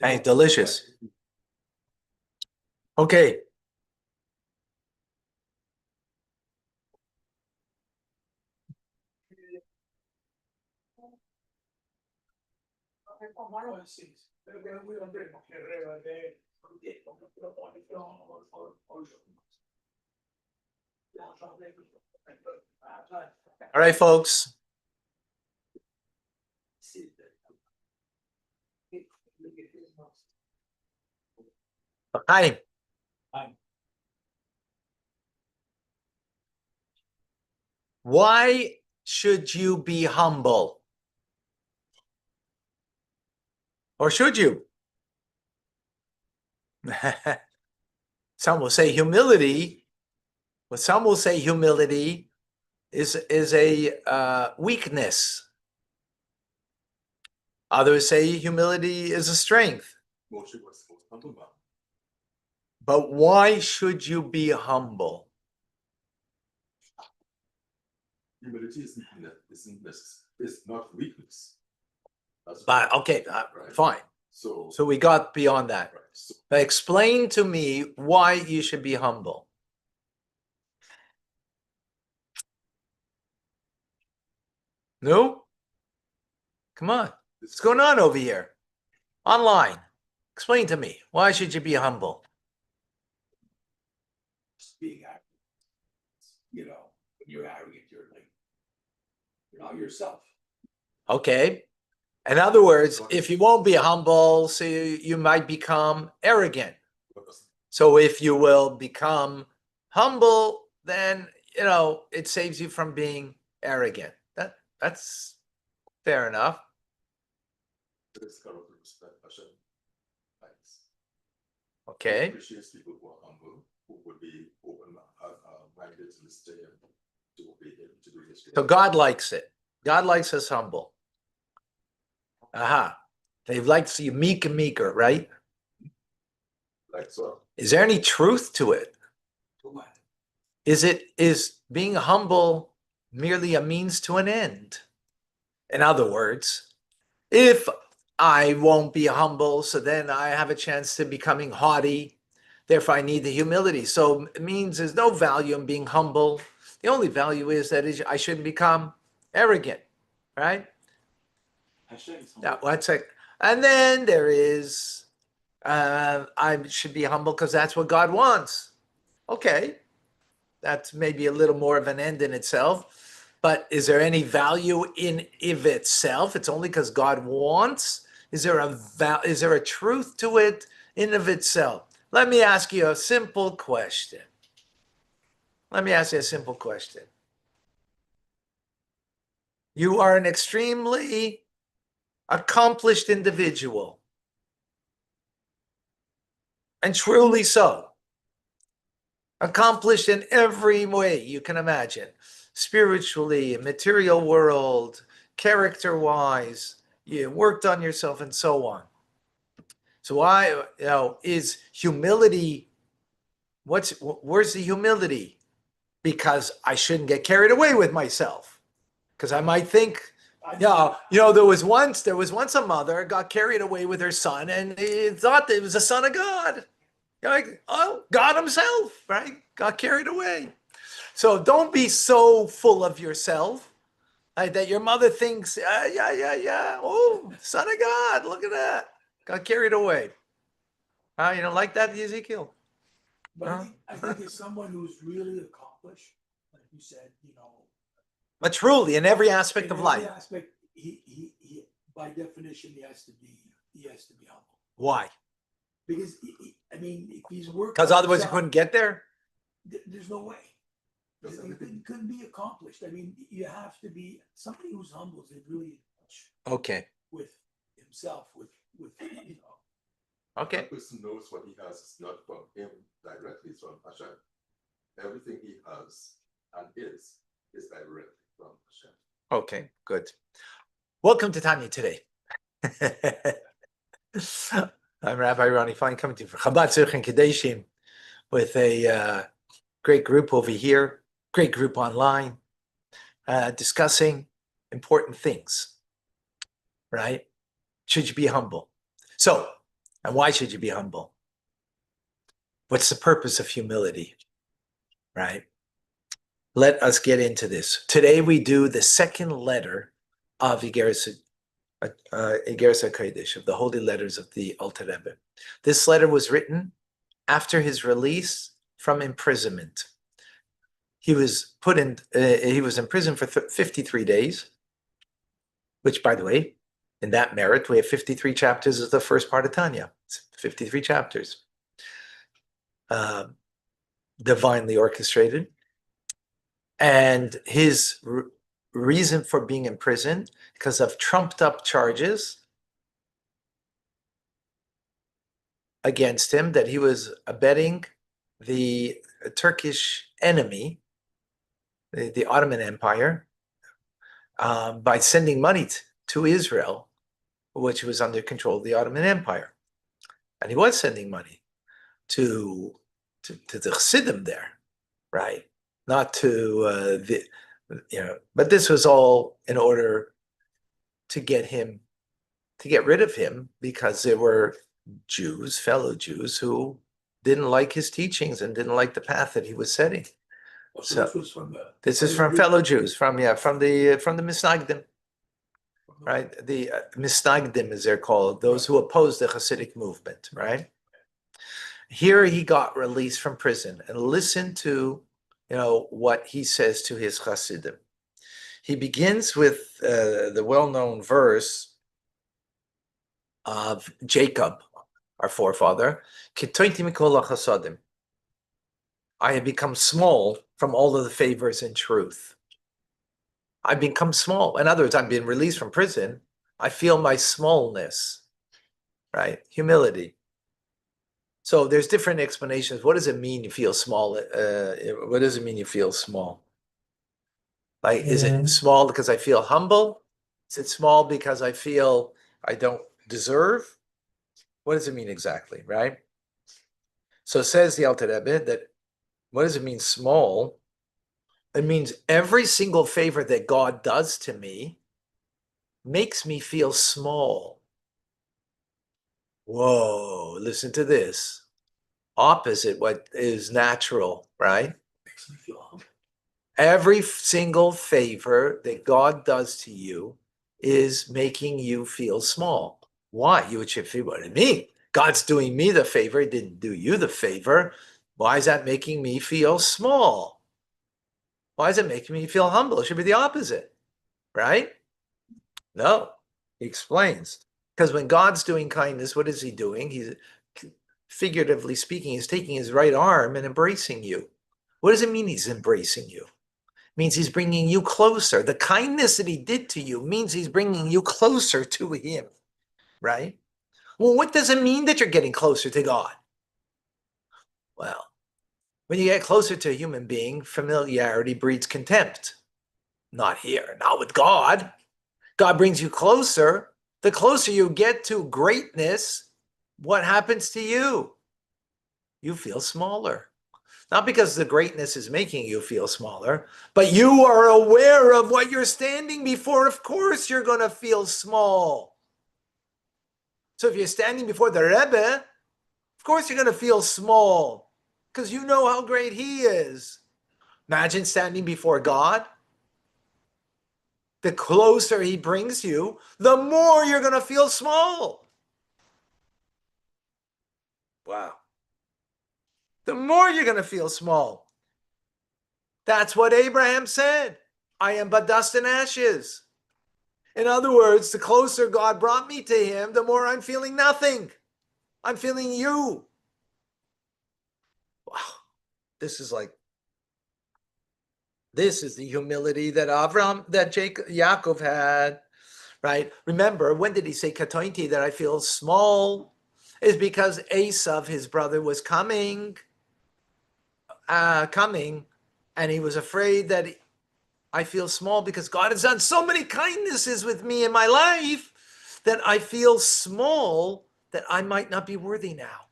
Hey, delicious. Okay. All right, folks. Hi. Why should you be humble? Or should you? Some will say humility, but some will say humility is a weakness. Others say humility is a strength. But why should you be humble? Humility is not weakness. But okay, Right. fine. So So we got beyond that. right. So But explain to me why you should be humble. No? Come on. What's going on over here? Online. Explain to me. Why should you be humble? being arrogant, when you're arrogant, you're not yourself. Okay. In other words, if you won't be humble, so you might become arrogant. So if you will become humble, then it saves you from being arrogant. That's fair enough. Okay. Appreciates people who are humble, who would be open-minded to listen to obey him, to do his will. So God likes it. God likes us humble. Aha. They like to see you meek and meeker, right? Like so. Is there any truth to it? Is being humble merely a means to an end? In other words, if I won't be humble, so then I have a chance to becoming haughty. Therefore, I need the humility. So it means there's no value in being humble. The only value is that I shouldn't become arrogant, right? Yeah, one second. And then there is, I should be humble because that's what God wants. Okay, that's maybe a little more of an end in itself. But is there any value in of itself? It's only because God wants. Is there a truth to it in of itself? Let me ask you a simple question. You are an extremely accomplished individual, and truly so. Accomplished in every way you can imagine, spiritually, material world, character-wise. You worked on yourself and so on. So is humility, where's the humility? Because I shouldn't get carried away with myself. Because I might think, there was once a mother got carried away with her son and he thought that it was the son of God. Like, oh, God himself, right? Got carried away. So don't be so full of yourself that your mother thinks, yeah. Oh, son of God, look at that. Got carried away. You don't like that, Ezekiel? But I think it's someone who's really accomplished, like you said, But truly, in every aspect in of every life. aspect, he by definition, he has to be humble. Why? Because if he's working, Because otherwise he couldn't get there? There's no way. It couldn't be accomplished. You have to be somebody who's humble is really Okay. with himself, with Okay. The person knows what he has is not from him directly, it's from Hashem. Everything he has and is directly from Hashem. Okay, good. Welcome to Tanya Today. I'm Rabbi Ronnie Fine, coming to you from Chabad Tzurich and Kadeshim with a great group over here, great group online, discussing important things, right? Should you be humble? So And why should you be humble? What's the purpose of humility? Right? Let us get into this. Today we do the second letter of Igeres HaKodesh, of the holy letters of the Alter Rebbe. This letter was written after his release from imprisonment. He was in prison for 53 days, which, by the way, in that merit, we have 53 chapters as the first part of Tanya. It's 53 chapters. Divinely orchestrated. And his reason for being in prison, because of trumped up charges against him, that he was abetting the Turkish enemy, the Ottoman Empire, by sending money to Israel, which was under control of the Ottoman Empire. And he was sending money to the Chassidim there, right? Not to but this was all in order to get rid of him, because there were Jews, fellow Jews, who didn't like his teachings and didn't like the path that he was setting. So this was from This is from fellow Jews, from the Misnagdim, right? The Misnagdim, as they're called, those who oppose the Hasidic movement, right? Here he got released from prison, and listen to what he says to his Hasidim. He begins with the well-known verse of Jacob, our forefather, Kitointi mikol hachasadim. I have become small from all of the favors and truth. I've become small. In other words, I've been released from prison. I feel my smallness, right? Humility. So there's different explanations. What does it mean you feel small? What does it mean you feel small? Like, is it small because I feel humble? Is it small because I feel I don't deserve? What does it mean exactly, right? So says the Alter Rebbe that, what does it mean small? It means every single favor that God does to me makes me feel small. Whoa, listen to this. Opposite what is natural, right? makes me feel humble. Every single favor that God does to you is making you feel small. Why? You would say, what do you mean? God's doing me the favor, he didn't do you the favor. Why is that making me feel small? Why is it making me feel humble? It should be the opposite, right? No, he explains. Because when God's doing kindness, what is he doing? He's, figuratively speaking, he's taking his right arm and embracing you. What does it mean he's embracing you? It means he's bringing you closer. The kindness that he did to you means he's bringing you closer to him, right? Well, what does it mean that you're getting closer to God? Well, when you get closer to a human being, familiarity breeds contempt. Not here, not with God. God brings you closer. The closer you get to greatness, what happens to you? You feel smaller. Not because the greatness is making you feel smaller, but you are aware of what you're standing before. Of course, you're going to feel small. So if you're standing before the Rebbe, of course you're going to feel small because you know how great he is. Imagine standing before God. The closer he brings you, the more you're going to feel small. Wow. The more you're going to feel small. That's what Abraham said. I am but dust and ashes. In other words, the closer God brought me to him, the more I'm feeling nothing. I'm feeling you. Wow. This is the humility that Yaakov had, right? Remember, when did he say katointi, that I feel small? Is because Esav, his brother, was coming, and he was afraid that I feel small because God has done so many kindnesses with me in my life that I feel small, that I might not be worthy now.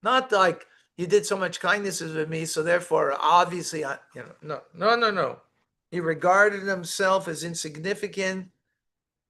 Not like you did so much kindnesses with me, so therefore, obviously, no. He regarded himself as insignificant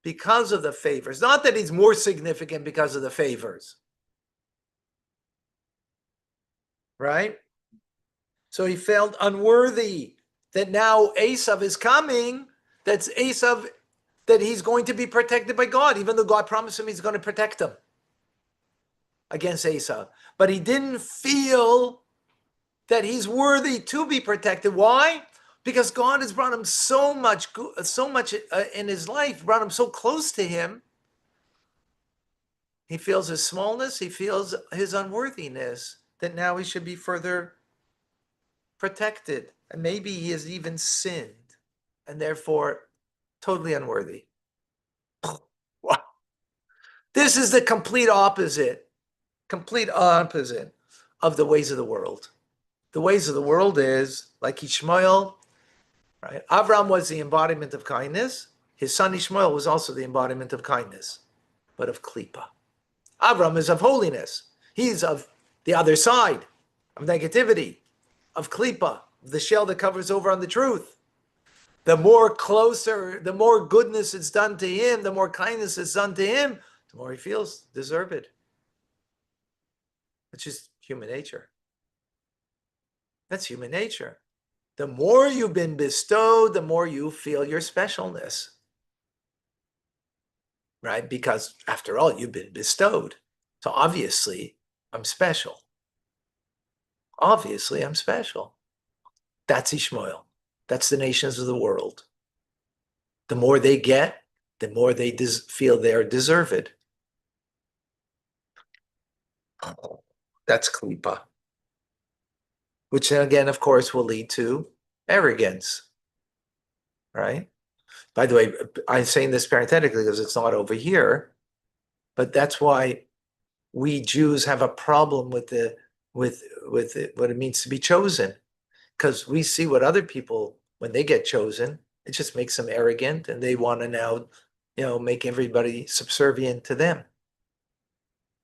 because of the favors. Not that he's more significant because of the favors. Right? So he felt unworthy that now Esav is coming. That's Esav, that he's going to be protected by God, even though God promised him he's going to protect him against Esav. But he didn't feel that he's worthy to be protected. Why? Because God has brought him so much in his life, brought him so close to him. He feels his smallness, he feels his unworthiness, that now he should be further protected. And maybe he has even sinned and therefore totally unworthy. Wow. This is the complete opposite of the ways of the world. The ways of the world is like Ishmael, right? Avram was the embodiment of kindness. His son Ishmael was also the embodiment of kindness, but of klipa. Avram is of holiness. He's of the other side, of negativity, of klipa, the shell that covers over on the truth. The more goodness is done to him, the more kindness is done to him, the more he feels deserved, which is human nature. That's human nature. The more you've been bestowed, the more you feel your specialness. Right? Because after all, you've been bestowed. So obviously, I'm special. Obviously, I'm special. That's Ishmael. That's the nations of the world. The more they get, the more they feel they're deserved. That's klipa. Which then again, of course, will lead to arrogance. Right? By the way, I'm saying this parenthetically because it's not over here, but that's why we Jews have a problem with what it means to be chosen, because we see what other people, when they get chosen, it just makes them arrogant and they want to now, make everybody subservient to them.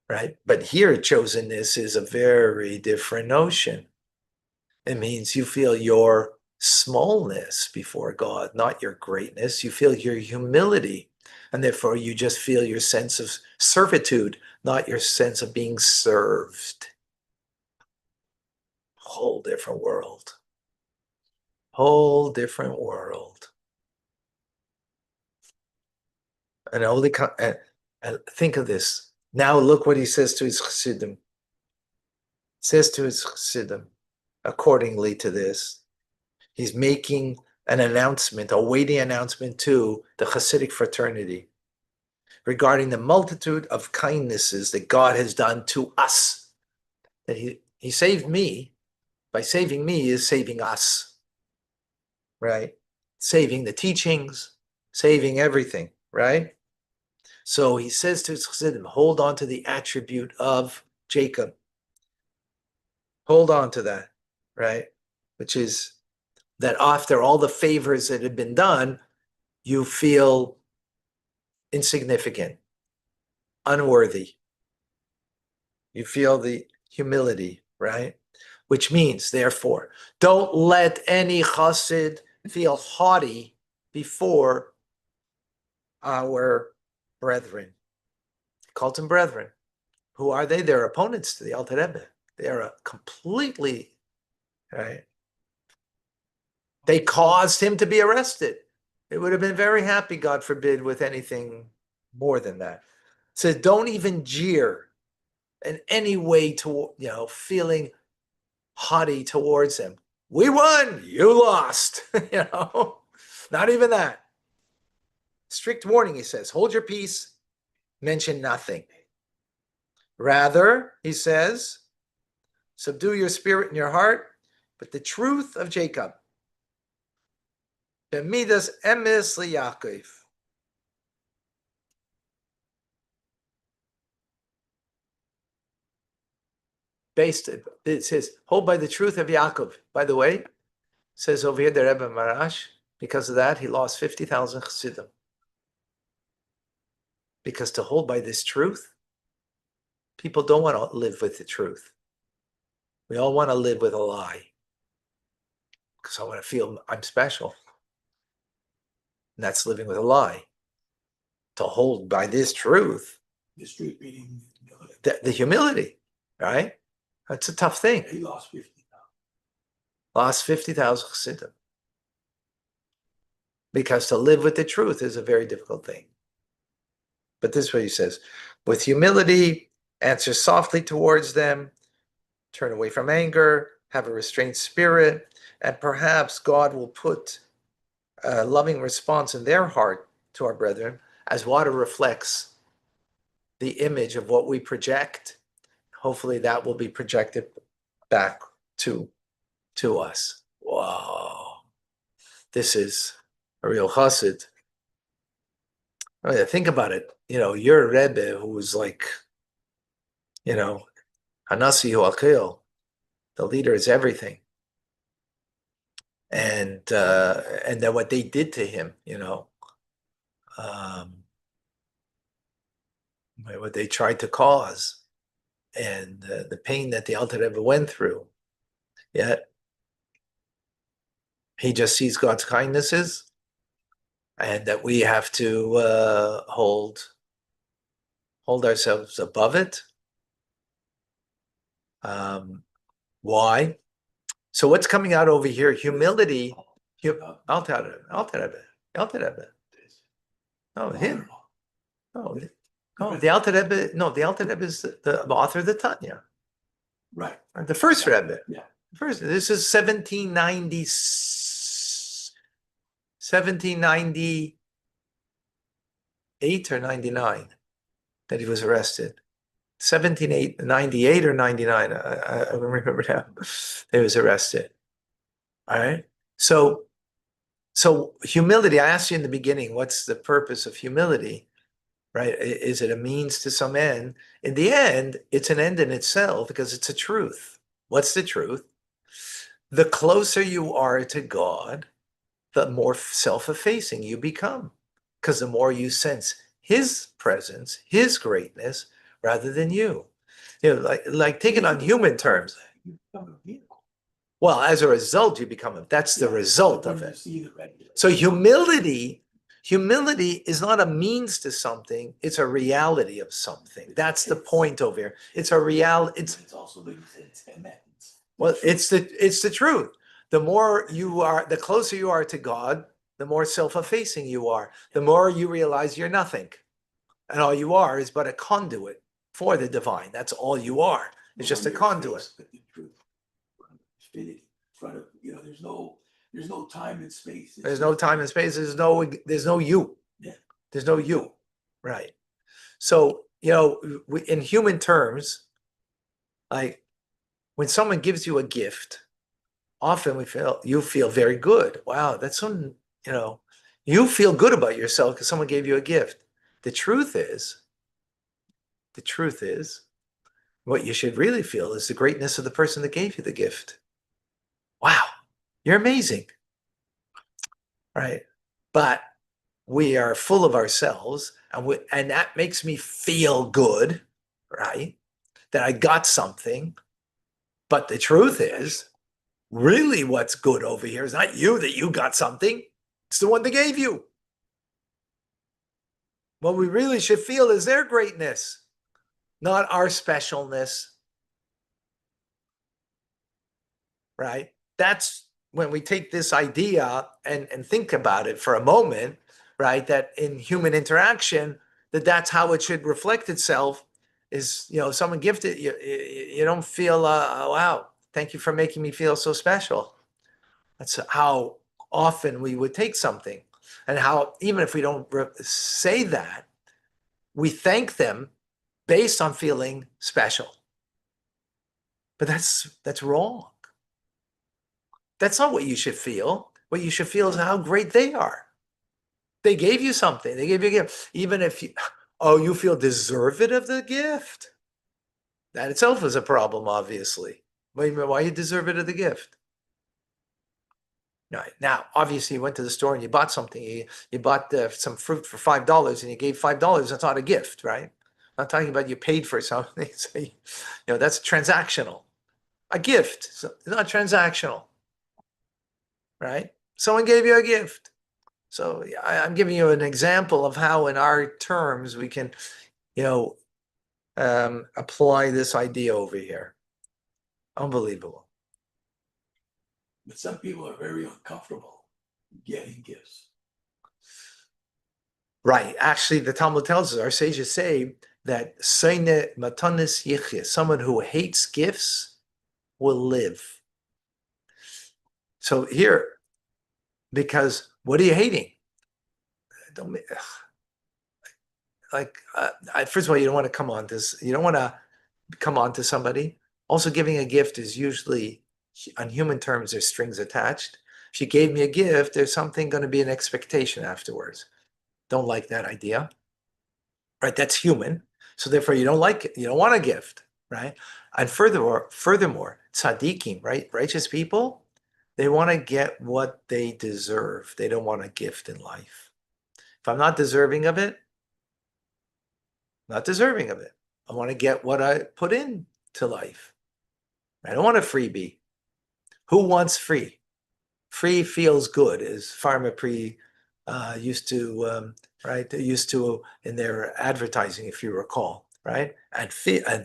Right? But here, chosenness is a very different notion. It means you feel your smallness before God, not your greatness. You feel your humility. And therefore, you just feel your sense of servitude, not your sense of being served. Whole different world. Whole different world. And think of this. Now look what he says to his chassidim. Says to his chassidim, accordingly to this, he's making an announcement, a weighty announcement to the Hasidic fraternity regarding the multitude of kindnesses that God has done to us. That he saved me. By saving me is saving us, right? Saving the teachings, saving everything, right? So he says to his Chassidim, hold on to the attribute of Jacob. Hold on to that, right? Which is that after all the favors that had been done, you feel insignificant, unworthy. You feel the humility, right? Which means, therefore, don't let any chassid feel haughty before our brethren. Called them brethren. Who are they? They're opponents to the Alter Rebbe. They're completely, right? They caused him to be arrested. It would have been very happy, God forbid, with anything more than that. So don't even jeer in any way to, feeling haughty towards him. We won, you lost. Not even that. Strict warning, he says, hold your peace, mention nothing. Rather, he says, subdue your spirit and your heart, but the truth of Jacob. B'midas emes liYaakov. It says, hold by the truth of Yaakov. By the way, says over here the Rebbe Marash, because of that, he lost 50,000 chassidim. Because to hold by this truth, people don't want to live with the truth. We all want to live with a lie. Because I want to feel I'm special. And that's living with a lie. to hold by this truth, The street meeting, the humility, right? That's a tough thing. he lost 50,000. Lost 50,000 chassidim. Because to live with the truth is a very difficult thing. But this is what he says. With humility, answer softly towards them, turn away from anger, have a restrained spirit, and perhaps God will put a loving response in their heart to our brethren as water reflects the image of what we project. Hopefully that will be projected back to us. Wow. This is a real chassid. I mean, think about it. You're a Rebbe who's like, Hanasi Huakil. The leader is everything. And then what they did to him, what they tried to cause, and the pain that the Alter Rebbe went through. Yet he just sees God's kindnesses, and that we have to hold ourselves above it. Why? So what's coming out over here? Humility. Alter Rebbe. No, him. No, the Alter Rebbe. No, the Alter Rebbe is the author of the Tanya. Right. The first Rebbe. Yeah. First, this is 1798 or 99 that he was arrested. 1798 or 99. I don't remember now. He was arrested. All right. So humility, I asked you in the beginning, what's the purpose of humility? Right? Is it a means to some end? In the end, it's an end in itself because it's a truth. What's the truth? The closer you are to God, the more self-effacing you become. Because the more you sense his presence, his greatness, rather than you. Like take it on human terms. You become a vehicle. Well, as a result, you become that's the result of it. So humility is not a means to something, it's a reality of something. That's the point over here. It's a reality. It's also it's immense. Well, it's the truth. The closer you are to God, the more self-effacing you are. The more you realize you're nothing. And all you are is but a conduit for the divine. That's all you are. It's just a conduit. In front of there's no time and space. There's no time and space. There's no you. Yeah. There's no you. Right. So, in human terms, like when someone gives you a gift, often you feel very good. Wow, that's so, you feel good about yourself because someone gave you a gift. The truth is, what you should really feel is the greatness of the person that gave you the gift. Wow, you're amazing. Right? But we are full of ourselves, and that makes me feel good, right? That I got something. But the truth is, really what's good over here is not you that you got something. It's the one that gave you. What we really should feel is their greatness, not our specialness. Right? That's when we take this idea and think about it for a moment, right? That in human interaction, that's how it should reflect itself is, someone gifted you, you don't feel, wow, thank you for making me feel so special. That's how often we would take something, and how even if we don't say that, we thank them based on feeling special. But that's wrong. That's not what you should feel. What you should feel is how great they are. They gave you something. They gave you a gift. Even if you feel deserved of the gift. That itself is a problem, obviously. Why you deserve it of the gift? Right. Now, obviously, you went to the store and you bought something. You bought some fruit for $5 and you gave $5. That's not a gift, right? I'm not talking about you paid for something. So that's transactional. A gift, so it's not transactional. Right? Someone gave you a gift. So I'm giving you an example of how in our terms we can, apply this idea over here. Unbelievable. But some people are very uncomfortable getting gifts. Right. Actually, the Talmud tells us, our sages say that Seine Matanis Yichya, someone who hates gifts will live. So here, because what are you hating? Don't first of all, you don't want to come on this. You don't want to come on to somebody. Also, giving a gift is usually, on human terms, there's strings attached. If you gave me a gift, there's something going to be an expectation afterwards. Don't like that idea. Right? That's human. So therefore, you don't like it. You don't want a gift, right? And furthermore, tzaddikim, right? Righteous people, they want to get what they deserve. They don't want a gift in life. If I'm not deserving of it, not deserving of it. I want to get what I put into life. I don't want a freebie. Who wants free? Free feels good, as Pharma Pre used to, right? They used to in their advertising, if you recall, right? And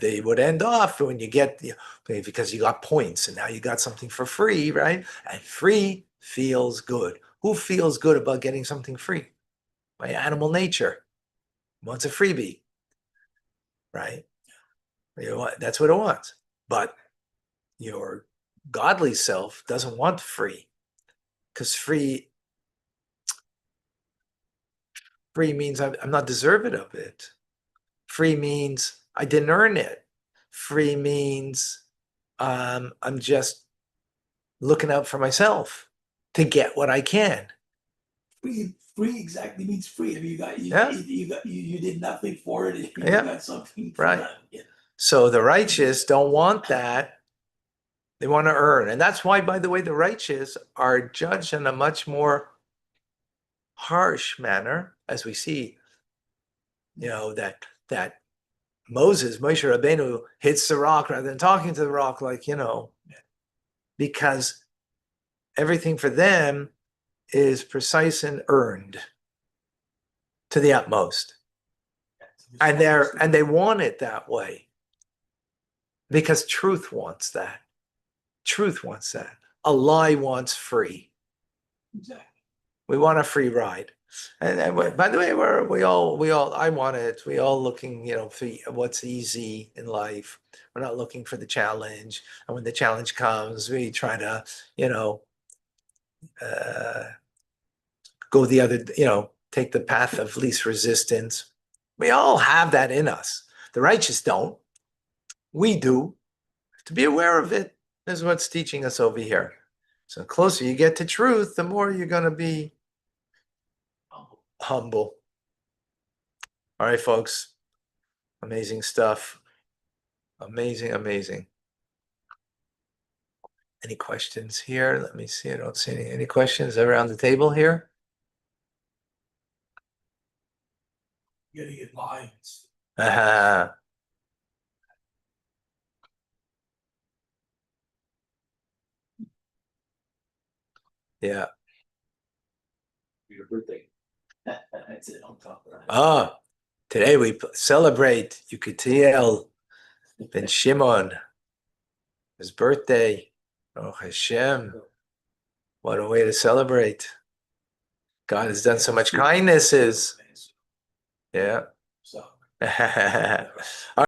they would end off when you get, because you got points and now you got something for free, right? And free feels good. Who feels good about getting something free? By animal nature. Wants a freebie, right? That's what it wants. But your godly self doesn't want free, because free means I'm not deserving of it. Free means I didn't earn it. Free means I'm just looking out for myself to get what I can. Free exactly means free. I mean, you did nothing for it. You got something for right. that. Yeah. So the righteous don't want that. They want to earn. And that's why, by the way, the righteous are judged in a much more harsh manner, as we see, that Moshe Rabbeinu hits the rock rather than talking to the rock, because everything for them is precise and earned to the utmost. And they want it that way because truth wants that. Truth wants that. A lie wants free. Exactly. We want a free ride. And by the way, I want it. We all looking, for what's easy in life. We're not looking for the challenge. And when the challenge comes, we try to, go the other, take the path of least resistance. We all have that in us. The righteous don't. We do. To be aware of it is what's teaching us over here. So the closer you get to truth, the more you're going to be humble. All right, folks. Amazing stuff. Amazing, amazing. Any questions here? Let me see. I don't see any questions around the table here. Getting in lines. Yeah. Your birthday. That's it. On top of that. Today we celebrate Yukatiel Ben Shimon, his birthday. Oh Hashem. What a way to celebrate. God has done so much kindnesses. Yeah. So. All